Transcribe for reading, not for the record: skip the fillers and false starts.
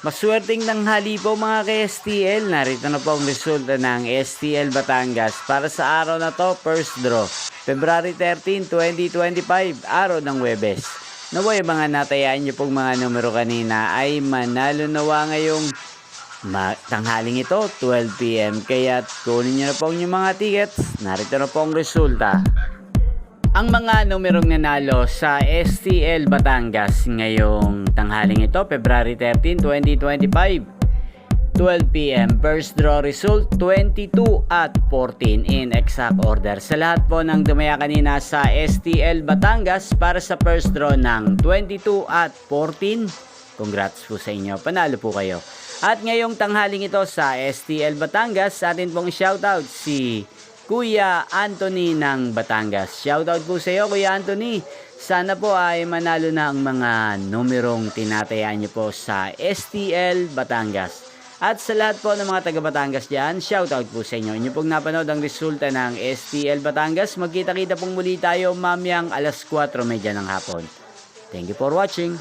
Maswerteng tanghali po mga ka-STL. Narito na po ang resulta ng STL Batangas para sa araw na to, first draw. February 13, 2025, araw ng Huwebes. Naway mga natayaan nyo pong mga numero kanina ay manalo nawa ngayong tanghaling ito, 12 PM. Kaya kunin nyo na po yung mga tickets. Narito na po ang resulta. Ang mga numerong nanalo sa STL Batangas ngayong tanghaling ito, February 13, 2025, 12 PM. First draw result, 22 at 14 in exact order. Sa lahat po ng dumaya kanina sa STL Batangas para sa first draw ng 22 at 14, congrats po sa inyo, panalo po kayo. At ngayong tanghaling ito sa STL Batangas, atin pong shoutout si Kuya Anthony ng Batangas. Shoutout po sa iyo, Kuya Anthony. Sana po ay manalo na ang mga numerong tinatayaan niyo po sa STL Batangas. At sa lahat po ng mga taga Batangas dyan, shoutout po sa inyo. Inyo pong napanood ang resulta ng STL Batangas. Magkita-kita pong muli tayo mamayang alas 4:30 ng hapon. Thank you for watching.